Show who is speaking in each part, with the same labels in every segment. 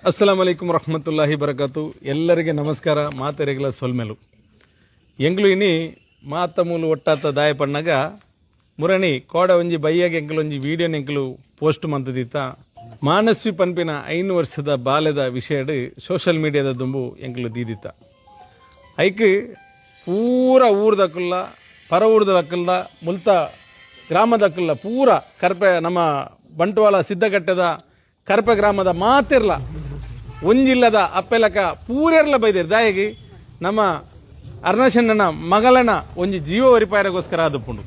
Speaker 1: ಅಸ್ಸಲಾಂ ವಲೈಕುಂ ರಹಮತುಲ್ಲಾಹಿ ಬರಕಾತು. ಎಲ್ಲರಿಗೆ ನಮಸ್ಕಾರ. ಮಾತೆರೆಗಳ ಸೊಲ್ಮೆಲು ಎಂಗ್ಲು ಇನಿ ಮಾತಮೂಲು ಒಟ್ಟಾತ ದಾಯ ಪಣ್ಣಗ ಮುರಣಿ ಕೋಡ ಒಂಜಿ ಬಯ್ಯಾಗ ಎಂಕಲೊಂಜಿ ವಿಡಿಯೋನ ಎಂಕಲು ಪೋಸ್ಟ್ ಮಂತದಿತ್ತ ಮಾನಸ್ವಿ ಪನ್ಪಿನ 5 ವರ್ಷದ ಬಾಲ್ಯದ ವಿಷಯಡ್ ಸೋಷಿಯಲ್ ಮೀಡಿಯಾದ ದುಂಬು ಎಂಕಲು ದೀದಿತ್ತ. ಐಕ್ ಪೂರ ಊರ್ದಕ್ಕಲ್ಲ ಪರ ಊರ್ದಕ್ಕಲ್ಲ ಮುಲ್ತ ಗ್ರಾಮದಕ್ಕಲ್ಲ ಪೂರ ಕರ್ಪೆ ನಮ್ಮ ಬಂಟ್ವಾಳ ಸಿದ್ದಗಟ್ಟದ ಕರ್ಪೆ ಗ್ರಾಮದ ಮಾತಿರ್ಲ ಒಂಜಿಲ್ಲದ ಅಪ್ಪೆಲಕ ಪೂರೆರ್ಲ ಬೈದಿರ್ ದಾಯಿಗೆ ನಮ್ಮ ಅರ್ನಶಣ್ಣನ ಮಗಳನ ಒಂಜಿ ಜೀವ ವರಿಪಾಯರಗೋಸ್ಕರ ಆದುಪ್ಪುಂಡು.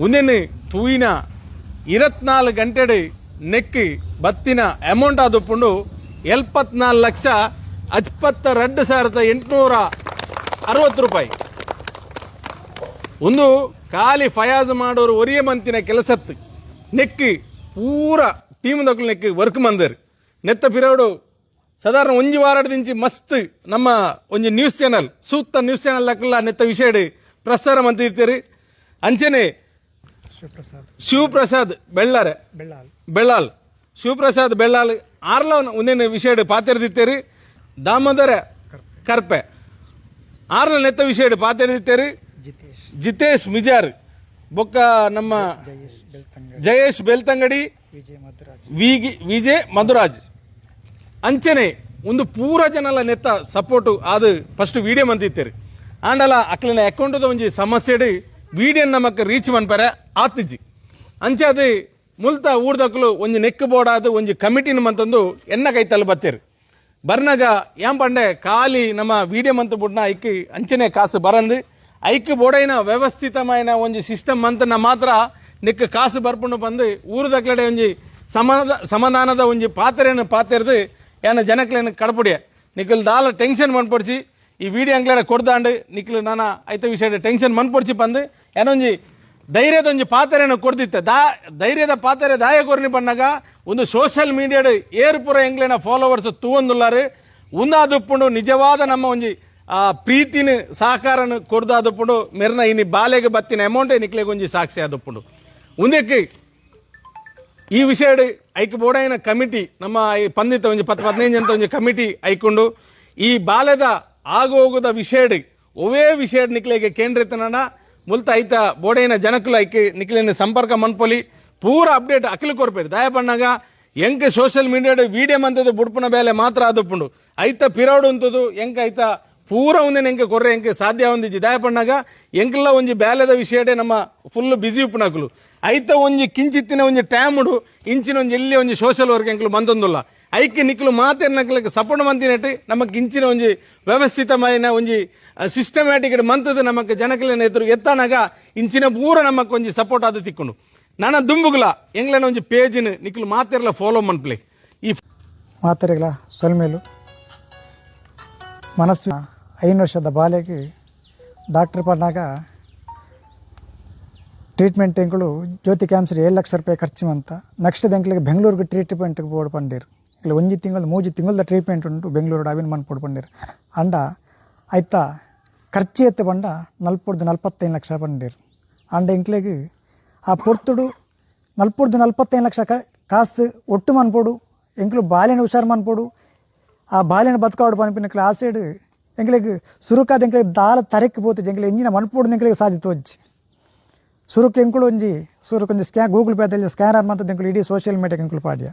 Speaker 1: ಒಂದೇನು ತೂಯಿನ 24 ಗಂಟೆಡ್ ನೆಕ್ ಬತ್ತಿನ ಅಮೌಂಟ್ ಆದುಪ್ಪುಂಡು 74,52,860 ರೂಪಾಯಿ. ಒಂದು ಖಾಲಿ ಫಯಾಜ್ ಮಾಡೋರು ಒರಿಯ ಮಂತಿನ ಕೆಲಸತ್ತು ನೆಕ್ ಪೂರ ಟೀಮ್ ದಕ್ಕಲು ನೆಕ್ ವರ್ಕ್ ಮಂದರ್ ನೆತ್ತ ಪಿರವಡು ಸಾಧಾರಣ ಒಂಜಿ ವಾರದಿಂಚಿ ಮಸ್ತ್ ನಮ್ಮ ಒಂಜಿ ನ್ಯೂಸ್ ಚಾನಲ್ ಸೂಕ್ತ ನ್ಯೂಸ್ ಚಾನಲ್ ದಕ್ಕಲ್ಲ ನೆತ್ತ ವಿಷಯ ಪ್ರಸಾರ ಮಂತಿರ್ತೀರಿ. ಅಂಚನೆ ಶಿವಪ್ರಸಾದ್ ಬೆಳ್ಳಾಲ್ ಶಿವಪ್ರಸಾದ್ ಬೆಳ್ಳಾಲ್ ಆರ್ಲ ಒಂದೇನು ವಿಷಯ ಪಾತಿರ್ದಿತ್ತೇರಿ. ದಾಮೋದರ ಕರ್ಪೆ ಆರ್ಲ ನೆತ್ತ ವಿಷಯ ಪಾತಿರ್ದಿತ್ತೇರಿ. ಜಿತೇಶ್ ಮಿಜಾರ್ ಬೊಕ್ಕ ನಮ್ಮ ಜಯೇಶ್ ಬೆಳ್ತಂಗಡಿ ವಿಜಯ್ ಮಧುರಾಜ್ ಅಂಚನೆ ಒಂದು ಪೂರ ಜನಲ ನೆತ್ತ ಸಪೋರ್ಟ್ ಆದ ಫಸ್ಟ್ ವಿಡಿಯೋ ಮಂತಿತ್ತೇರಿ. ಆಂಡಲ ಅಕ್ಲಿನ ಅಕೌಂಟ್ ಒಂಜಿ ಸಮಸ್ಯೆ ವಿಡಿಯೋ ನಮಕ್ ರೀಚ್ ಮನ್ಪರೆ ಆತಿಜ್ಜಿ ಅಂಚೆ ಅದು ಮುಲ್ತ ಊರ್ದಕ್ಲು ಒಂಜಿ ನೆಕ್ ಬೋರ್ಡ್ ಆದ ಒಂಜಿ ಕಮಿಟಿನ ಮಂತಂದು ಎನ್ನ ಕೈತಲ್ಲಿ ಬತ್ತೇರಿ. ಬರ್ನಾಗ ಏನ್ ಪಂಡೆ ಖಾಲಿ ನಮ್ಮ ವಿಡಿಯೋ ಮಂತ್ ಬುಡ್ನ ಐಕ್ ಅಂಚನೆ ಕಾಸು ಬರಂದು ಐಕ್ ಬೋಡೈನ ವ್ಯವಸ್ಥಿತమైన ಒಂಜಿ ಸಿಸ್ಟಮ್ ಮಂತನ ಮಾತ್ರ ನೆಕ್ ಕಾಸು ಬರ್ಪುಂಡು ಬಂದು ಊರದಕ್ಲಡೆ ಒಂಜಿ ಸಮಾಧಾನದ ಒಂಜಿ ಪಾತ್ರೆಯನ್ನು ಪಾತೆರ್ದು ಏನ ಜನಕ್ಲೇನ ಕಡಪುಡಿಯ ನಿಖಲ್ ದಾಲ ಟೆನ್ಷನ್ ಮನ್ಪೊಡ್ಸಿ ಈ ವಿಡಿಯೋ ಅಂಗ್ಲಡೆ ಕೊಡ್ದಾಂಡು ನಿಖಲ್ ನಾನ ಐತ ವಿಷಯ ಟೆನ್ಷನ್ ಮನ್ಪೊಡ್ಸಿ ಬಂದು ಏನೊಂಜಿ ಧೈರ್ಯದ ಒಂಜಿ ಪಾತ್ರೆಯನ್ನು ಕೊಡ್ದಿತ್ತೆ ಧೈರ್ಯದ ಪಾತ್ರೆ ದಾಯ ಕೊರ್ನಿ ಬಂದಾಗ ಒಂದು ಸೋಷಿಯಲ್ ಮೀಡಿಯಾಡ್ ಏರ್ಪುರ ಎಂಗ್ಲೇನ ಫಾಲೋವರ್ಸ್ ತೂವೊಂದುಲ್ಲಾರು ಉಂದಾದುಪ್ಪುಂಡು ನಿಜವಾದ ನಮ್ಮ ಒಂಜಿ ಪ್ರೀತಿನ ಸಹಕಾರನ ಕೊಡ್ದಾದುಪ್ಪುಂಡು ಮೆರ್ನ ಇನಿ ಬಾಲೆಗೆ ಬತ್ತಿನ ಅಮೌಂಟ್ ನಿಕ್ಲೆಗೆ ಒಂಜಿ ಸಾಕ್ಷಿ ಆದುಪ್ಪುಂಡು. ಒಂದಕ್ಕೆ ಈ ವಿಷಯ ಐಕ್ ಬೋಡೈನ ಕಮಿಟಿ ನಮ್ಮ ಪಂದಿತ ಒಂಜಿ 10-15 ಅಂತ ಒಂಜಿ ಕಮಿಟಿ ಐಕೊಂಡು ಈ ಬಾಲ್ಯದ ಆಗೋಗದ ವಿಷಯ ಒವೇ ವಿಷಯ ನಿಕ್ಲೆಗೆ ಕೇಂದ್ರಿತನ ಮುಲ್ತ ಐತ ಬೋಡೈನ ಜನಕ್ಕಲು ಐಕೆ ನಿಕ್ಲಿನ ಸಂಪರ್ಕ ಮನ್ಪೊಲಿ ಪೂರ ಅಪ್ಡೇಟ್ ಅಕ್ಲು ಕೊರ್ಪೇರಿ ದಾಯ ಪಣ್ಣಾಗ ಎಂಕ ಸೋಷಿಯಲ್ ಮೀಡಿಯಾಡ್ ವಿಡಿಯೋ ಮಂತದ ಬುಡ್ಪುನ ಬೇಲೆ ಮಾತ್ರ ಆದುಪ್ಪುಂಡು ಐತ ಪಿರೌಡ್ ಉಂತದು ಎಂಕ ಐತ ಪೂರ ಒಂದೇನು ಎಂಕೆ ಕೊರ್ರೆ ಎಂಕೆ ಸಾಧ್ಯ ಹೊಂದಿಜ್ಜಿ ದಾಯ ಪಣ್ಣಾಗ ಎಂಕೆಲ್ಲ ಒಂಜಿ ಬೇಲೆದ ವಿಷಯಡೆ ನಮ್ಮ ಫುಲ್ ಬಿಸಿ ಉಪ್ಪುನಕಲು ಐತ ಒಂಜಿ ಕಿಂಚಿತ್ತಿನ ಒಂಜಿ ಟ್ಯಾಮುಡು ಇಂಚಿನ ಒಂಜಿ ಎಲ್ಲಿ ಒಂಜಿ ಸೋಷಿಯಲ್ ವರ್ಕ್ ಎಂಕ್ಲು ಮಂದೊಂದುಲ್ಲ ಐಕೆ ನಿಕ್ಲು ಮಾತೇರ್ನಕ್ಲಿಗೆ ಸಪೋರ್ಟ್ ಮಂತಿನಟ್ಟು ನಮಕ್ ಇಂಚಿನ ಒಂಜಿ ವ್ಯವಸ್ಥಿತమైన ಒಂಜಿ ಸಿಸ್ಟಮ್ಯಾಟಿಕ್ ಮಂತದ ನಮಕ್ ಜನಕಲಿನ ಎದುರು ಎತ್ತಾನಾಗ ಇಂಚಿನ ಪೂರ ನಮಕ್ ಒಂಜಿ ಸಪೋರ್ಟ್ ಆದ ತಿಕ್ಕೊಂಡು ನನ್ನ ದುಂಬುಗುಲ ಎಂಗ್ಲೇನ ಒಂಜಿ ಪೇಜಿನ ನಿಕ್ಲು ಮಾತೆರ್ಲ ಫಾಲೋ ಮನ್ಪ್ಲೆ ಈ
Speaker 2: ಮಾತೆರೆಗಳ ಸೊಲ್ಮೇಲು ಮನಸ್ಸು 5 ವರ್ಷದ ಬಾಲ್ಯಕ್ಕೆ ಡಾಕ್ಟರ್ ಪಡ್ನಾಗ ಟ್ರೀಟ್ಮೆಂಟ್ ಎಂಗಳು ಜ್ಯೋತಿ ಕ್ಯಾನ್ಸರ್ 7 ಲಕ್ಷ ರೂಪಾಯಿ ಖರ್ಚು ಅಂತ ನೆಕ್ಸ್ಟ್ ಎಂಕ್ಲಿಗೆ ಬೆಂಗಳೂರಿಗೆ ಟ್ರೀಟ್ಮೆಂಟ್ಗೆ ಬೋರ್ಡ್ ಪಂಡೀರು ಇಲ್ಲ 1 ತಿಂಗಳು 3 ತಿಂಗಳ ಟ್ರೀಟ್ಮೆಂಟ್ ಉಂಟು ಬೆಂಗಳೂರು ಅವಿನ ಮನ್ ಪಂಡೀರು ಅಂಡ ಆಯ್ತಾ ಖರ್ಚು ಎತ್ತು ಬಂಡ 45 ಲಕ್ಷ ಪಂಡೀರು ಅಂಡ ಎಂಕ್ಲಿಗೆ ಆ ಪೊರ್ತುಡು 45 ಲಕ್ಷ ಕಾಸು ಒಟ್ಟು ಮನ್ಪೋಡು ಎಂಕ್ಲು ಬಾಲ್ಯನ ಹುಷಾರು ಮನ್ಪೋಡು ಆ ಬಾಲ್ಯನ ಬದುಕಾಡು ಪನ್ಪಿನ ಆ ಸೈಡ್ ಎಂಕ್ಲಿಗೆ ಸುರುಕಾದ ಎಂಕ್ಲಿಗೆ ದಾಳ ತರಕ್ಕೆ ಪೋತಿದ್ದು ಎಂಕ್ಲಿಗೆ ಎಂಜಿನ ಮನ್ಪೋಡು ಎಂಕ್ಲಿಗೆ ಸಾಧಿತು ಅಜ್ಜಿ ಸುರುಕು ಎಂಕುಳು ಒಂಜಿ ಸುರುಕೊಂಜಿ ಗೂಗಲ್ ಪೇದಲ್ಲಿ ಸ್ಕ್ಯಾನರ್ ಮಂತದ್ದು ಎಂಕುಲು ಇಡೀ ಸೋಷಿಯಲ್ ಮೀಡಿಯಾಗೆ ಎಂಕುಲು ಪಾಡ್ಯ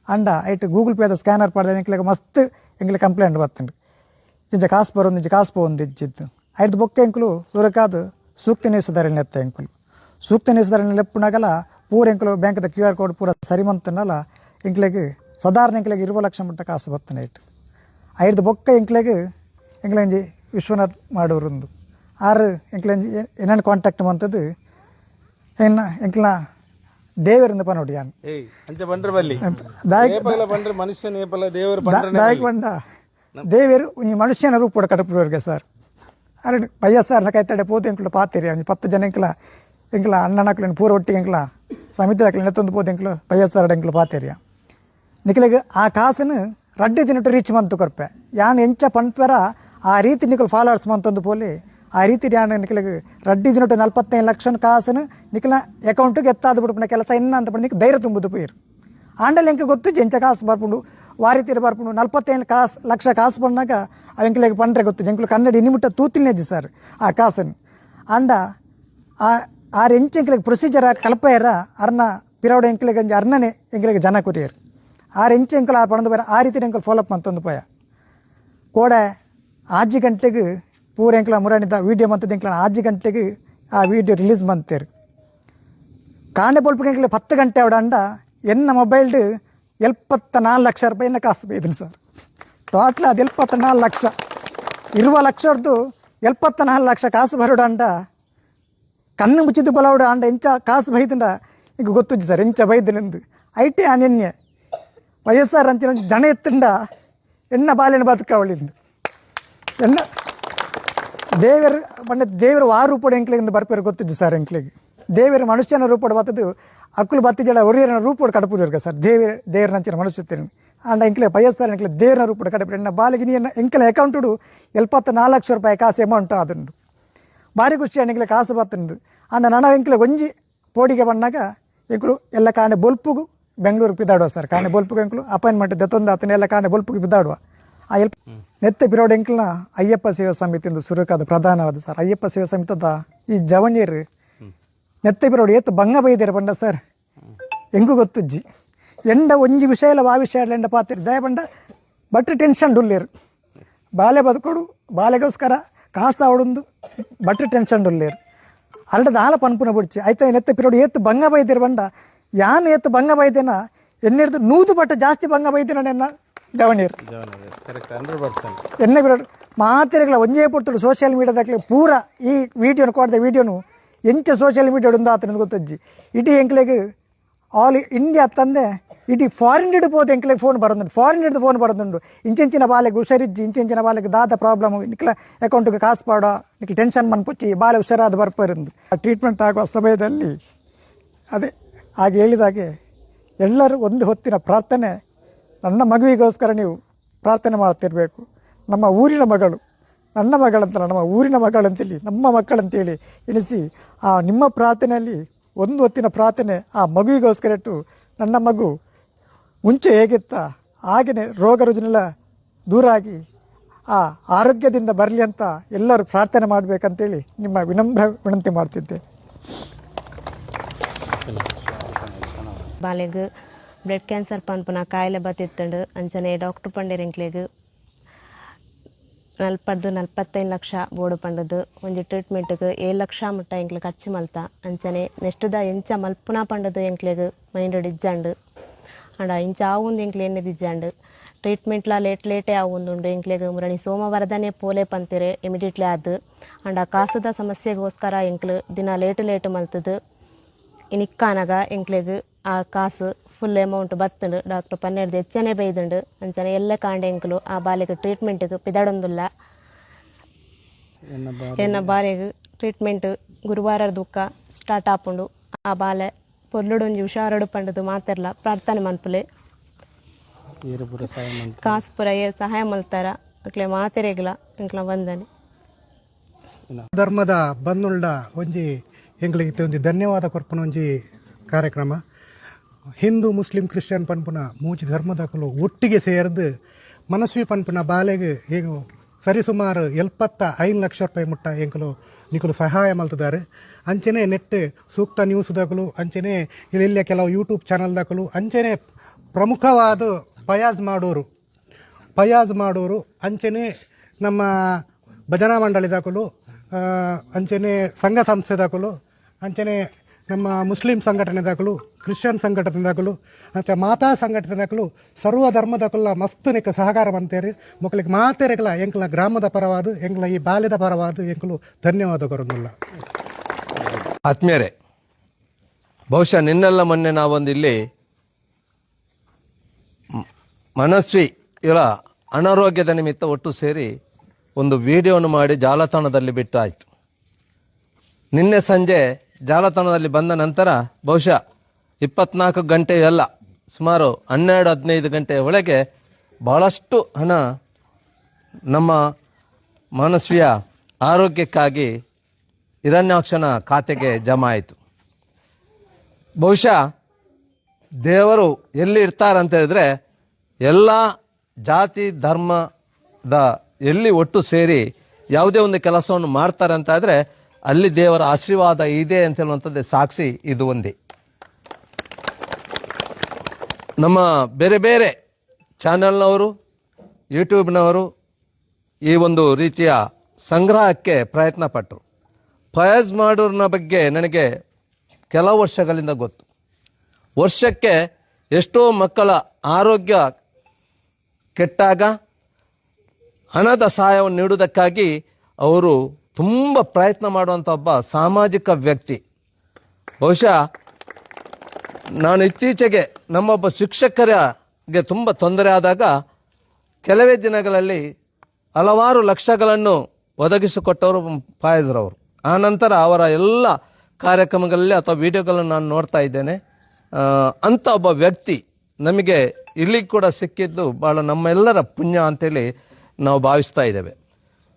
Speaker 2: ಅಂಡ ಐಟ್ ಗೂಗಲ್ ಪೇದ ಸ್ಕ್ಯಾನರ್ ಪಾಡ್ದ ಎಂಕ್ಲಿಗೆ ಮಸ್ತ್ ಎಂಕ್ಲಿಗೆ ಕಂಪ್ಲೇಂಟ್ ಬರ್ತಂಡು ಇಂಚ ಕಾಸು ಬರೋದು ಇಂಚ ಕಾಸು ಪೋಂದು ಇಜ್ಜಿದ್ದು ಐದು ಬೊಕ್ಕ ಎಂಕುಲು ಸುರಕಾದ ಸೂಕ್ತ ನಿರ್ಸದಾರಣ್ಯ ಎತ್ತ ಎಂಕುಲು ಸೂಕ್ತ ನಿರ್ಸದಾರಣ್ಯ ಲೆಪ್ಪುನಾಗಲ್ಲ ಪೂರ ಎಂಕುಲು ಬ್ಯಾಂಕ್ದ QR ಕೋಡ್ ಪೂರ ಸರಿ ಮಂತನಲ್ಲ ಎಂಕ್ಲಿಗೆ ಸಾಧಾರಣ ಎಂಕ್ಲಿಗೆ 20 ಲಕ್ಷ ಮಟ್ಟ ಕಾಸು ಬರ್ತಾನೆ ಐಟ್ ಐದು ಬೊಕ್ಕ ಎಂಕ್ಲಿಗೆ ಎಂಕ್ಲಂಜಿ ವಿಶ್ವನಾಥ್ ಮಾಡೋರೊಂದು ಆರು ಎಂಕ್ಲಂಜಿ ಏನೇನು ಕಾಂಟ್ಯಾಕ್ಟ್ ಮಂತದ್ದು ಏನ ಎಂಕ್ಲ ದೇವರಿಂದ ಪನೋಡಿ ದಾಯಕ್ ಬಂಡ ದೇವರು ಒಂಜಿ ಮನುಷ್ಯನ ರೂಪೋಡ ಕಟಪುರವ್ರಿಗೆ ಸರ್ ಅರೆ ಪಯ್ಯ ಸರ್ ಕೈತಡೆ ಪೋತೆ ಎಂಕ್ಲ ಪಾತಿರಿ ಒಂಜಿ 10 ಜನ ಎಂಕ್ಲ ಅಣ್ಣನಕ್ಲೇನು ಪೂರ ಒಟ್ಟಿಗೆ ಎಂಕ್ಲ ಸಮಿತಿದಾಕ್ಲೇನು ಎತ್ತೊಂದು ಪೋತೆ ಎಂಕ್ಲು ಪಯ್ಯ ಸರ್ ಎಂಕ್ಲು ಪಾತಿರಿಯ ನಿಕ್ಲಿಗೆ ಆ ಕಾಸನ್ನು ರಡ್ಡಿ ದಿನಟ್ಟು ರೀಚ್ ಮಂತು ಕೊರ್ಪೆ ಯಾನ್ ಎಂಚ ಪಂಪೆರ ಆ ರೀತಿ ನಿಕಲ್ ಫಾಲೋವರ್ಸ್ ಮಂತೊಂದು ಪೋಲಿ ಆ ರೀತಿ ಯಾನ್ ನಿಕ್ಲಿಗೆ ರಡ್ಡಿ ದಿನಟ್ಟು 45 ಲಕ್ಷ ಕಾಸನ್ನು ನಿಕ್ಲ ಅಕೌಂಟಿಗೆ ಎತ್ತಾದ ಬಿಡ್ಪುನ ಕೆಲಸ ಇನ್ನ ಅಂತ ಪಂಡು ಧೈರ್ಯ ತುಂಬುದು ಪೋಯಿರು ಆಂಡಲ್ ಎಂಕೆ ಗೊತ್ತು ಎಂಚ ಕಾಸು ಬರ್ಪುಂಡು ವಾರಿತೀರ ಬರ್ಪುಂಡು 45 ಲಕ್ಷ ಕಾಸು ಬಂದಾಗ ಎಂಕ್ಲೆಗೆ ಪಂಡ್ರೆ ಗೊತ್ತು ಎಂಕ್ಲು ಕನ್ನಡ ಇನ್ನಿಮುಟ್ಟ ತೂತಿಲ್ನೇಜಿ ಸರ್ ಆ ಕಾಸನ್ನು ಅಂಡ ಆರು ಎಂಕ್ಲೆಗೆ ಪ್ರೊಸೀಜರ್ ಕಲ್ಪಯರ ಅರ್ನ ಪಿರವಡ ಎಂಕ್ಲೆಗೆ ಅಂಜಿ ಅರ್ನನೆ ಎಂಕ್ಲೆಗೆ ಜನ ಕುರಿಯರು 6 ಎಂಕ್ಲು ಆ ಪಣದು ಬೇರೆ ಆ ರೀತಿ ಎಂಕ್ಲು ಫಾಲೋಅಪ್ ಮಂತೊಂದು ಪೋಯ ಕೋಡೆ 6 ಗಂಟೆಗೆ ಪೂರ ಎಂಕ್ಲ ಮುರಾಣಿದ ವೀಡಿಯೋ ಮಂತದ ಎಂಕ್ಲ 6 ಗಂಟೆಗೆ ಆ ವೀಡಿಯೋ ರಿಲೀಸ್ ಮಂತೇರು ಕಾಂಡೆ ಬೊಲ್ಪಿಗೆ ಎಂಕ್ಲೆ 10 ಗಂಟೆ ಅವಡ ಅಂಡ ಎನ್ನ ಮೊಬೈಲ್ಡು 74 ಲಕ್ಷ ರೂಪಾಯಿನ ಕಾಸು ಬೈದನು ಸರ್ ಟೋಟ್ಲ್ ಅದು 74 ಲಕ್ಷ 20 ಲಕ್ಷದ್ದು 74 ಲಕ್ಷ ಕಾಸು ಬರೋಡ ಕಣ್ಣು ಮುಚ್ಚಿದ್ದು ಬಲವಡ ಅಂಡ ಎಂಚ ಕಾಸು ಬೈದಿಂದ ಈಗ ಗೊತ್ತಿದ್ದು ಸರ್ ಎಂಚ ಬೈದನೆಂದು ಐಟೆ ಅನ್ಯನ್ಯ ವಯಸ್ಸಾರ ಅಂಚಿನ ಜನ ಎತ್ತಂಡ ಎಣ್ಣ ಬಾಲಿನ ಬದುಕವಳಿಂದು ಎಣ್ಣ ದೇವರು ಆ ರೂಪಡ ಎಂಕ್ಲೆಗಿಂದ ಬರ್ಪೇರು ಗೊತ್ತಿದ್ದು ಸರ್ ಎಂಕ್ಲೆಗೆ ದೇವರ ಮನುಷ್ಯನ ರೂಪಡ ಬತ್ತದು ಅಕ್ಕಲು ಬತ್ತಿಜಡ ಒರಿಯರ ರೂಪಡ ಕಡಪುದಿರ್ಗ ಸರ್ ದೇವರ ನಂಚಿನ ಮನುಷ್ಯತ್ತೇನೆ ಅಂಡ ಎಂಕ್ಲೆ ವಯಸ್ಸಾರ ಎಂಕ್ಲೆ ದೇವರ ರೂಪಡ ಕಡಪು ಎಣ್ಣ ಬಾಲಿಗೆ ನೀನು ಎಂಕ್ಲೆ ಅಕೌಂಟುಡು 74 ಲಕ್ಷ ರೂಪಾಯಿ ಕಾಸು ಅಮೌಂಟ್ ಆದುಂಡು ಭಾರಿ ಖುಷಿ ಎಂಕ್ಲೆ ಕಾಸು ಬತ್ತುಂಡು ಅಂಡ ನನ್ನ ಎಂಕ್ಲೆ ಒಂಜಿ ಪೋಡಿಗೆ ಬಂದಾಗ ಎಂಕ್ಲು ಎಲ್ಲ ಕಾಣೆ ಬೊಲ್ಪುಗು ಬೆಂಗಳೂರು ಬಿದ್ದಾಡುವ ಸರ್ ಕಾಣೆ ಬೊಲ್ಪುಗೆ ಎಂಕ್ಲು ಅಪಾಯಿಂಟ್ಮೆಂಟ್ ದತ್ತೊಂದು ಆತನ ಎಲ್ಲ ಕಾಣೆ ಬೊಲ್ಪುಗೆ ಬಿದ್ದಾಡುವ ಆ ನೆತ್ತೆ ಪಿರೋಡ್ ಎಂಕ್ಲನ ಅಯ್ಯಪ್ಪ ಸೇವಾ ಸಮಿತಿಯಿಂದ ಸುರಕಾದ ಪ್ರಧಾನವಾದ ಸರ್ ಅಯ್ಯಪ್ಪ ಸೇವಾ ಸಮಿತದ ಈ ಜವಣಿಯರು ನೆತ್ತೆ ಪಿರೋಡ್ ಏತು ಬಂಗ ಬೈದೇರು ಬಂಡ ಸರ್ ಹೆಂಗೂ ಗೊತ್ತುಜ್ಜಿ ಎಂಡ ಒಂಜಿ ವಿಷಯ ಇಲ್ಲ ಆ ವಿಷಯ ಎಂಡ ಪಾತಿರು ದಯ ಬಂಡ ಬಟ್ ಟೆನ್ಷನ್ ಡುಲ್ಲೇರು ಬಾಲೆ ಬದುಕೋಡು ಬಾಲೆಗೋಸ್ಕರ ಕಾಸು ಆವಡೊಂದು ಬಟ್ ಟೆನ್ಷನ್ ಡುಲ್ಲೇರು ಅಲ್ಡದ ಆಲ ಪನ್ಪುನ ಬಿಡ್ಚಿ ಆಯ್ತಾ ನೆತ್ತೆ ಪಿರೋಡ್ ಏತು ಬಂಗ ಬೈದೇರು ಬಂಡ ಯಾನು ಏತು ಬಂಗ ಬೈದೇನ ಎನ್ನಿರ್ದು 100 ಬಟ್ಟ ಜಾಸ್ತಿ ಬಂಗ ಬೈದೇನ ನೆನ್ನ ಜವಣಿಯರು ಎಣ್ಣೆ ಬಿರೋಡು ಮಾತಿರಗಳ ಒಂಜೇ ಪುಟ್ಟು ಸೋಷಿಯಲ್ ಮೀಡಿಯಾದಾಗಲಿ ಪೂರ ಈ ವಿಡಿಯೋನ ಕೊಡದೆ ವಿಡಿಯೋನು ಎಂಚ ಸೋಷಿಯಲ್ ಮೀಡಿಯಾ ಉಂದು ಆತನ ಗೊತ್ತಜ್ಜಿ ಇಡೀ ಎಂಕ್ಲೆಗೆ ಆಲ್ ಇಂಡಿಯಾ ತಂದೆ ಇಡೀ ಫಾರಿನ್ ಹಿಡಿದು ಹೋದ ಎಂಕ್ಲೆಗೆ ಫೋನ್ ಬರೋದುಂಟು ಫಾರಿನ್ ಹಿಡಿದು ಫೋನ್ ಬರೋದುಂಟು ಇಂಚಿನ ಬಾಲೆಗೆ ಹುಷಾರಿಜ್ಜಿ ಇಂಚಿನ ಬಾಲೆಗೆ ದಾದ ಪ್ರಾಬ್ಲಮ್ ನಿಕ್ಲ ಅಕೌಂಟ್ಗೆ ಕಾಸು ಪಾಡೋ ನಿಕ್ಲ ಟೆನ್ಷನ್ ಮನ್ಪುಚ್ಚಿ ಬಾಲೆ ಹುಷಾರಾದ ಬರ್ಪರಿಂದ ಆ ಟ್ರೀಟ್ಮೆಂಟ್ ಆಗುವ ಸಮಯದಲ್ಲಿ ಅದೇ ಹಾಗೆ ಹೇಳಿದಾಗೆ ಎಲ್ಲರೂ ಒಂದು ಹೊತ್ತಿನ ಪ್ರಾರ್ಥನೆ ನನ್ನ ಮಗುವಿಗೋಸ್ಕರ ನೀವು ಪ್ರಾರ್ಥನೆ ಮಾಡ್ತಿರಬೇಕು ನಮ್ಮ ಊರಿನ ಮಗಳು ನನ್ನ ಮಗಳಂತಲ್ಲ ನಮ್ಮ ಊರಿನ ಮಗಳಂತೇಳಿ ನಮ್ಮ ಮಕ್ಕಳಂತೇಳಿ ಎಣಿಸಿ ಆ ನಿಮ್ಮ ಪ್ರಾರ್ಥನೆಯಲ್ಲಿ ಒಂದು ಹೊತ್ತಿನ ಪ್ರಾರ್ಥನೆ ಆ ಮಗುವಿಗೋಸ್ಕರ ಇಟ್ಟು ನನ್ನ ಮಗು ಮುಂಚೆ ಹೇಗಿತ್ತ ಹಾಗೆಯೇ ರೋಗ ರುಜಿನೆಲ್ಲ ದೂರ ಆಗಿ ಆ ಆರೋಗ್ಯದಿಂದ ಬರಲಿ ಅಂತ ಎಲ್ಲರೂ ಪ್ರಾರ್ಥನೆ ಮಾಡಬೇಕಂತೇಳಿ ನಿಮ್ಮ ವಿನಮ್ರ ವಿನಂತಿ ಮಾಡ್ತಿದ್ದೆ.
Speaker 3: ಬಾಲೆಗ್ ಬ್ಲಡ್ ಕ್ಯಾನ್ಸರ್ ಪನ್ಪುನ ಕಾಯಿಲೆ ಬತ್ತಿತ್ತಂಡು ಅಂಚನೆ ಡಾಕ್ಟರ್ ಪಂಡೇರ್ ಎಂಕ್ಲೆಗ್ 45 ಲಕ್ಷ ಬೋರ್ಡು ಪಂಡದು ಒಂಜಿ ಟ್ರೀಟ್ಮೆಂಟ್ಗೆ 7 ಲಕ್ಷ ಮುಟ್ಟ ಎಂಕ್ಲೆ ಖರ್ಚು ಮಲ್ತ ಅಂಚನೆ ನೆಕ್ಸ್ಟ್ದ ಎಂಚ ಮಲ್ಪುನ ಪಂಡದು ಎಂಕ್ಲೆಗ್ ಮೈಂಡ್ ಇಜ್ಜಂಡು ಅಂಡ ಇಂಚ ಆವುಂದು ಎಂಕ್ಲೆ ಎಣ್ಣೆ ಇಜ್ಜಂಡು ಟ್ರೀಟ್ಮೆಂಟ್ಲ ಲೇಟೇ ಆವುಂದುಂಡು ಎಂಕ್ಲೆಗ್ ಮುರಣಿ ಸೋಮವಾರದನೇ ಪೋಲೆ ಪಂತಿರೆ ಇಮಿಡಿಯೇಟ್ಲಿ ಆದು ಅಂಡ ಕಾಸದ ಸಮಸ್ಯೆಗೋಸ್ಕರ ಎಂಕ್ಲು ದಿನ ಲೇಟ್ ಮಲ್ತದು ಇನಿಕ್ಕಾನಗ ಎಂಕ್ಲೆಗ್ ಆ ಕಾಸು ಫುಲ್ ಅಮೌಂಟ್ ಬತ್ತುಂಡು ಡಾಕ್ಟರ್ ಪನ್ನೆರ್ದು ಹೆಚ್ಚನೆ ಬೈದುಂಡು ಅಂಚನೆ ಎಲ್ಲ ಕಾಂಡೆ ಎಂಕ್ಲು ಆ ಬಾಲೆಗೆ ಟ್ರೀಟ್ಮೆಂಟ್ಗೆ ಪಿದಾಡೊಂದುಲ್ಲ ಎನ್ನ ಬಾಲೆಗ್ ಟ್ರೀಟ್ಮೆಂಟ್ ಗುರುವಾರ ದುಃಖ ಸ್ಟಾರ್ಟ್ ಆಪುಂಡು ಆ ಬಾಲೆ ಪೊರ್ಲುಡೊಂಜಿ ಹುಷಾರಡು ಪಂಡದು ಮಾತೆರ್ಲ ಪ್ರಾರ್ಥನೆ ಮನ್ಪುಲೆ ಕಾಸು ಪುರ ಸಹಾಯ ಮಲ್ತಾರ ಅಕ್ಲೆ ಮಾತೆರೆಗ್ಲ ಎಂಕ್ಲ ವಂದನೆ
Speaker 4: ಧರ್ಮದ ಬಂದುಳ್ಳ ಒಂಜಿ ಎಂಕ್ಲಿಗೆ ಒಂಜಿ ಧನ್ಯವಾದ ಕೊರ್ಪುನ ಒಂಜಿ ಕಾರ್ಯಕ್ರಮ ಹಿಂದೂ ಮುಸ್ಲಿಂ ಕ್ರಿಶ್ಚಿಯನ್ ಪನ್ಪುನ ಮೂಜಿ ಧರ್ಮದಕುಲು ಒಟ್ಟಿಗೆ ಸೇರ್ದು ಮನಸ್ವಿ ಪನ್ಪುನ ಬಾಲೆಗೆ ಈಗ ಸರಿಸುಮಾರು 75 ಲಕ್ಷ ರೂಪಾಯಿ ಮುಟ್ಟ ಎಂಕಲು ನಿಕಲು ಸಹಾಯ ಮಲ್ತಿದ್ದಾರೆ ಅಂಚನೆ ನೆಟ್ ಸೂಕ್ತ ನ್ಯೂಸ್ದಾಗಲು ಅಂಚನೆ ಇಲ್ಲೆಲ್ಲ ಕೆಲವು ಯೂಟ್ಯೂಬ್ ಚಾನಲ್ದಾಗಲು ಅಂಚನೆ ಪ್ರಮುಖವಾದ ಪಯಾಜ್ ಮಾಡೋರು ಅಂಚನೆ ನಮ್ಮ ಭಜನಾ ಮಂಡಳಿದಾಕಲು ಅಂಚನೆ ಸಂಘ ಸಂಸ್ಥೆದಾಕಲು ಅಂಚನೆ ನಮ್ಮ ಮುಸ್ಲಿಂ ಸಂಘಟನೆದಾಕಲು ಕ್ರಿಶ್ಚಿಯನ್ ಸಂಘಟನೆದಾಕಲು ಮತ್ತು ಮಾತಾ ಸಂಘಟನೆದಾಕಲು ಸರ್ವ ಧರ್ಮದಾಕಲ್ಲ ಮಸ್ತ್ ನಿಕ್ಕ ಸಹಕಾರ ಮಂತೇರಿ ಮಕ್ಕಳಿಗೆ ಮಾತೆರೆಗಲ ಎಂಕಲ ಗ್ರಾಮದ ಪರವಾದ ಎಂಕಲ ಈ ಬಾಲ್ಯದ ಪರವಾದ ಎಂಕಲು ಧನ್ಯವಾದ ಕೊರೊಂದುಲ್ಲ.
Speaker 5: ಆತ್ಮೀಯರೇ, ಬಹುಶಃ ನಿನ್ನೆಲ್ಲ ಮೊನ್ನೆ ನಾವೊಂದು ಇಲ್ಲಿ ಮನಸ್ವಿ ಇವರ ಅನಾರೋಗ್ಯದ ನಿಮಿತ್ತ ಒಟ್ಟು ಸೇರಿ ಒಂದು ವಿಡಿಯೋವನ್ನು ಮಾಡಿ ಜಾಲತಾಣದಲ್ಲಿ ಬಿಟ್ಟು ಆಯಿತು. ನಿನ್ನೆ ಸಂಜೆ ಜಾಲತಾಣದಲ್ಲಿ ಬಂದ ನಂತರ ಬಹುಶಃ 24 ಗಂಟೆ ಎಲ್ಲ ಸುಮಾರು 12-15 ಗಂಟೆಯ ಒಳಗೆ ಬಹಳಷ್ಟು ಹಣ ನಮ್ಮ ಮನಸ್ವಿಯ ಆರೋಗ್ಯಕ್ಕಾಗಿ ಹಿರಣ್ಯಾಕ್ಷನ ಖಾತೆಗೆ ಜಮಾ ಆಯಿತು. ಬಹುಶಃ ದೇವರು ಎಲ್ಲಿ ಇರ್ತಾರಂತ ಹೇಳಿದ್ರೆ ಎಲ್ಲ ಜಾತಿ ಧರ್ಮದ ಎಲ್ಲಿ ಒಟ್ಟು ಸೇರಿ ಯಾವುದೇ ಒಂದು ಕೆಲಸವನ್ನು ಮಾಡ್ತಾರೆ ಅಂತ ಆದರೆ ಅಲ್ಲಿ ದೇವರ ಆಶೀರ್ವಾದ ಇದೆ ಅಂತ ಹೇಳುವಂಥದ್ದೇ ಸಾಕ್ಷಿ ಇದು ಒಂದೇ. ನಮ್ಮ ಬೇರೆ ಬೇರೆ ಚಾನೆಲ್ನವರು, ಯೂಟ್ಯೂಬ್ನವರು ಈ ಒಂದು ರೀತಿಯ ಸಂಗ್ರಹಕ್ಕೆ ಪ್ರಯತ್ನ ಪಟ್ಟರು. ಫಯಾಜ್ ಮಾಡೂರ್ನ ಬಗ್ಗೆ ನನಗೆ ಕೆಲವು ವರ್ಷಗಳಿಂದ ಗೊತ್ತು. ವರ್ಷಕ್ಕೆ ಎಷ್ಟೋ ಮಕ್ಕಳ ಆರೋಗ್ಯ ಕೆಟ್ಟಾಗ ಹಣದ ಸಹಾಯವನ್ನು ನೀಡುವುದಕ್ಕಾಗಿ ಅವರು ತುಂಬ ಪ್ರಯತ್ನ ಮಾಡುವಂಥ ಒಬ್ಬ ಸಾಮಾಜಿಕ ವ್ಯಕ್ತಿ. ಬಹುಶಃ ನಾನು ಇತ್ತೀಚೆಗೆ ನಮ್ಮೊಬ್ಬ ಶಿಕ್ಷಕರಿಗೆ ತುಂಬ ತೊಂದರೆ ಆದಾಗ ಕೆಲವೇ ದಿನಗಳಲ್ಲಿ ಹಲವಾರು ಲಕ್ಷಗಳನ್ನು ಒದಗಿಸಿಕೊಟ್ಟವರು ಫಯಾಜ್ರವರು. ಆ ನಂತರ ಅವರ ಎಲ್ಲ ಕಾರ್ಯಕ್ರಮಗಳಲ್ಲಿ ಅಥವಾ ವಿಡಿಯೋಗಳನ್ನು ನಾನು ನೋಡ್ತಾ ಇದ್ದೇನೆ. ಅಂಥ ಒಬ್ಬ ವ್ಯಕ್ತಿ ನಮಗೆ ಇಲ್ಲಿ ಕೂಡ ಸಿಕ್ಕಿದ್ದು ಭಾಳ ನಮ್ಮೆಲ್ಲರ ಪುಣ್ಯ ಅಂತೇಳಿ ನಾವು ಭಾವಿಸ್ತಾ ಇದ್ದೇವೆ.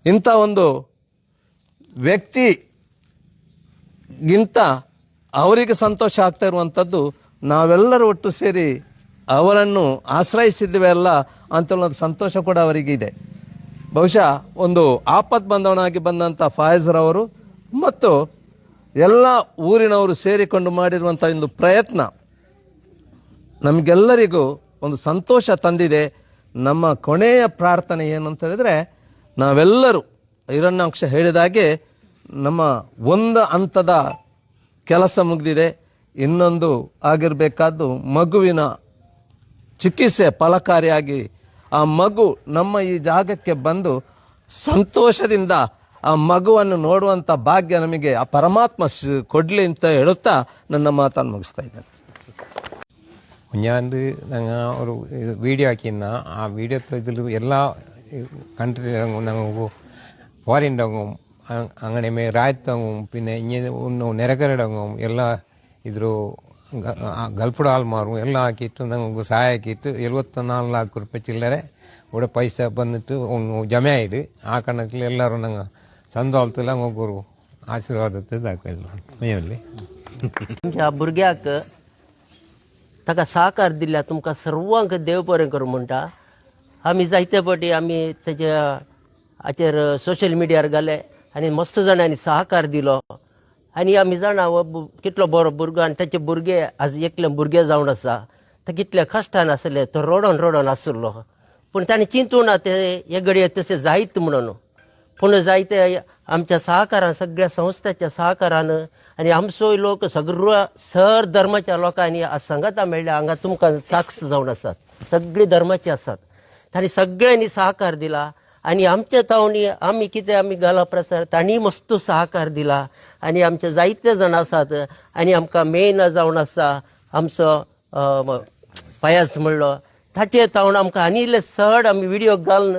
Speaker 5: ಇಂಥ ಒಂದು ವ್ಯಕ್ತಿಗಿಂತ ಅವರಿಗೆ ಸಂತೋಷ ಆಗ್ತಾ ಇರುವಂಥದ್ದು ನಾವೆಲ್ಲರೂ ಒಟ್ಟು ಸೇರಿ ಅವರನ್ನು ಆಶ್ರಯಿಸಿದ್ದೇವೆ ಅಲ್ಲ ಅಂತ ಸಂತೋಷ ಕೂಡ ಅವರಿಗಿದೆ. ಬಹುಶಃ ಒಂದು ಆಪತ್ ಬಂದವನಾಗಿ ಬಂದಂಥ ಫಯಾಜ್ರವರು ಮತ್ತು ಎಲ್ಲ ಊರಿನವರು ಸೇರಿಕೊಂಡು ಮಾಡಿರುವಂಥ ಒಂದು ಪ್ರಯತ್ನ ನಮಗೆಲ್ಲರಿಗೂ ಒಂದು ಸಂತೋಷ ತಂದಿದೆ. ನಮ್ಮ ಕೊನೆಯ ಪ್ರಾರ್ಥನೆ ಏನು ಅಂತ ಹೇಳಿದ್ರೆ, ನಾವೆಲ್ಲರೂ ಹಿರಣ್ಯಾಕ್ಷ ಹೇಳಿದಾಗೆ ನಮ್ಮ ಒಂದು ಹಂತದ ಕೆಲಸ ಮುಗಿದಿದೆ. ಇನ್ನೊಂದು ಆಗಿರಬೇಕಾದ್ದು ಮಗುವಿನ ಚಿಕಿತ್ಸೆ ಫಲಕಾರಿಯಾಗಿ ಆ ಮಗು ನಮ್ಮ ಈ ಜಾಗಕ್ಕೆ ಬಂದು ಸಂತೋಷದಿಂದ ಆ ಮಗುವನ್ನು ನೋಡುವಂಥ ಭಾಗ್ಯ ನಮಗೆ ಆ ಪರಮಾತ್ಮ ಕೊಡಲಿ ಅಂತ ಹೇಳುತ್ತಾ ನನ್ನ ಮಾತನ್ನು ಮುಗಿಸ್ತಾ ಇದ್ದೇನೆ.
Speaker 6: കുഞ്ഞാന്ത് ഞങ്ങൾ ഒരു വീഡിയോ ആക്കിയിരുന്ന ആ വീഡിയോ ഇതിൽ എല്ലാ കൺട്രി ഞങ്ങൾക്ക് ಫಾರಿನ್ದಾಗೂ അങ്ങനെ ರಾಜ್ಯದಾಗೂ പിന്നെ ಇನ್ನು ಒಂದು ನೆರೆಕರಡಾಗೂ ಎಲ್ಲ ಇದ್ರು ಗಲ್ಪುಡ ಆಲ್ಮಾರು ಎಲ್ಲ ಹಾಕಿಟ್ಟು ನಮಗೆ ಸಹಾಯ ಹಾಕಿತ್ತು. 74 ಲಾಖ ರೂಪಾಯಿ ಚಿಲ್ಲರೆ ഇവിടെ പൈസ വന്നിട്ട് ജമ ആയിട്ട് ആ കണക്കിൽ എല്ലാവരും ഞങ്ങൾ ಸಂತೋಷದಲ್ಲಿ ಹೋಗೋರು ಆಶೀರ್ವಾದத்தை दाखवलं मेवले
Speaker 7: ह्या भुरग्याक ताका सहकार दिल्या तुमकां सर्वांक देव बरें करूं म्हणटा. आमी जायते फावटी आमी तेच्या हाचेर सोशल मिडियार घाले आनी मस्त जाणांनी सहकार दिलो आनी आमी जाणा हो कितलो बरो भुरगो आनी तेचे भुरगे आज एकले भुरगे जावन आसा. ते कितले कश्टान आसले, तो रडोन आसलो, पूण ताणें चिंतूं ना ते हे घडये तशें जायत म्हणून. पूण जायते आमच्या सहकारान, सगळ्या संस्थाच्या सहकारान आनी आमचो लोक सगळ्या सर धर्माच्या लोकांनी आज सांगाता मेळ्ळ्या हांगा तुमकां साक्ष जावन आसात. सगळी धर्माची आसात. तांणी सगळ्यांनी सहकार दिला आनी आमच्या तावणी आमी कितें आमी घाला प्रसार तांणी मस्त सहकार दिला आनी आमचे जायते जाण आसात. आनी आमकां मेन जावन आसा आमचो फयाज म्हणलो, ताचे तावन आमकां आनी इल्ले चड आमी विडियो घालून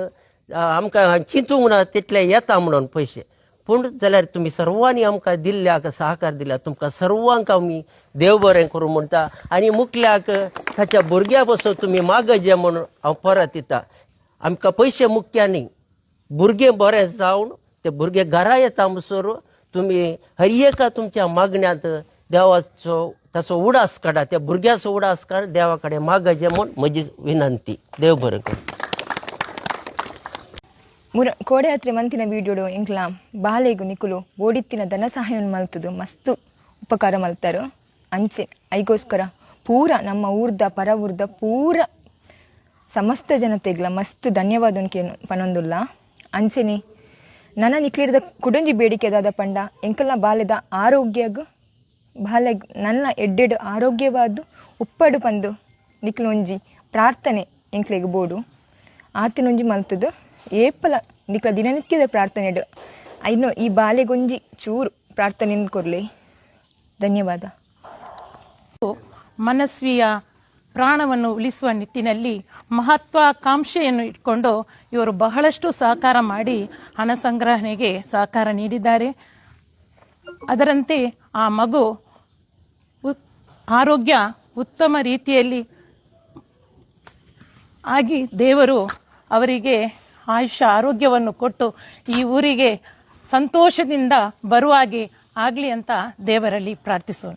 Speaker 7: आमकां चिंतूंक ना तितले येता म्हणून पयशे. पूण जाल्यार तुमी सर्वांनी आमकां दिल्ल्याक सहकार दिल्या तुमकां सर्वांक आमी देव बरें करूं म्हणटा. आनी मुखल्याक ताच्या भुरग्या बसो तुमी मागजे म्हणून हांव परत येता. आमकां पयशे मुख्य न्ही, भुरगें बरें जावन ते भुरगे घरा येता म्हणसर तुमी हर एका तुमच्या मागण्यांत देवाचो ताचो उडास काडा, त्या भुरग्याचो उडास काड, देवा कडेन मागजे म्हूण म्हजी विनंती. देव बरें करूं.
Speaker 8: ಕೋಡಯಾತ್ರೆ ಮಂತಿನ ವೀಡಿಯೋಡು ಇಂಕ್ಲ ಬಾಲೆಗು ನಿಕುಲು ಓಡಿತ್ತಿನ ಧನ ಸಹಾಯವನ್ನು ಮಲ್ತದು ಮಸ್ತು ಉಪಕಾರ ಮಲ್ತಾರು. ಅಂಚೆ ಐಗೋಸ್ಕರ ಪೂರ ನಮ್ಮ ಊರ್ದ ಪರ ಊರ್ದ ಪೂರ ಸಮಸ್ತ ಜನತೆಗ್ಲ ಮಸ್ತ್ ಧನ್ಯವಾದ ಪನೊಂದುಲ್ಲ. ಅಂಚೆನಿ ನನ್ನ ನಿಕ್ಲಿಡ್ದ ಕುಡಂಜಿ ಬೇಡಿಕೆದಾದ ಪಂಡ ಎಂಕಲ್ನ ಬಾಲ್ಯದ ಆರೋಗ್ಯಗ್ ಬಾಲ್ಯ ನನ್ನ ಎಡ್ಡೆಡು ಆರೋಗ್ಯವಾದ ಉಪ್ಪಡು ಪಂದು ನಿಕ್ಲೊಂಜಿ ಪ್ರಾರ್ಥನೆ ಎಂಕ್ಲೆಗ್ ಬೋಡು ಆತಿನೊಂಜಿ ಮಲ್ತದು ಏಪಲ ನಿಕ್ಲ ದಿನನಿತ್ಯದ ಪ್ರಾರ್ಥನೆ ಐನೋ ಈ ಬಾಲೆಗೊಂಜಿ ಚೂರು ಪ್ರಾರ್ಥನೆ ಕೊರ್ಲಿ. ಧನ್ಯವಾದ.
Speaker 9: ಮನಸ್ವಿಯ ಪ್ರಾಣವನ್ನು ಉಳಿಸುವ ನಿಟ್ಟಿನಲ್ಲಿ ಮಹತ್ವಾಕಾಂಕ್ಷೆಯನ್ನು ಇಟ್ಕೊಂಡು ಇವರು ಬಹಳಷ್ಟು ಸಹಕಾರ ಮಾಡಿ ಹಣ ಸಂಗ್ರಹಣೆಗೆ ಸಹಕಾರ ನೀಡಿದ್ದಾರೆ. ಅದರಂತೆ ಆ ಮಗು ಆರೋಗ್ಯ ಉತ್ತಮ ರೀತಿಯಲ್ಲಿ ಆಗಿ ದೇವರು ಅವರಿಗೆ ಆಯುಷ್ಯ ಆರೋಗ್ಯವನ್ನು ಕೊಟ್ಟು ಈ ಊರಿಗೆ ಸಂತೋಷದಿಂದ ಬರುವಾಗೆ ಆಗಲಿ ಅಂತ ದೇವರಲ್ಲಿ ಪ್ರಾರ್ಥಿಸೋಣ.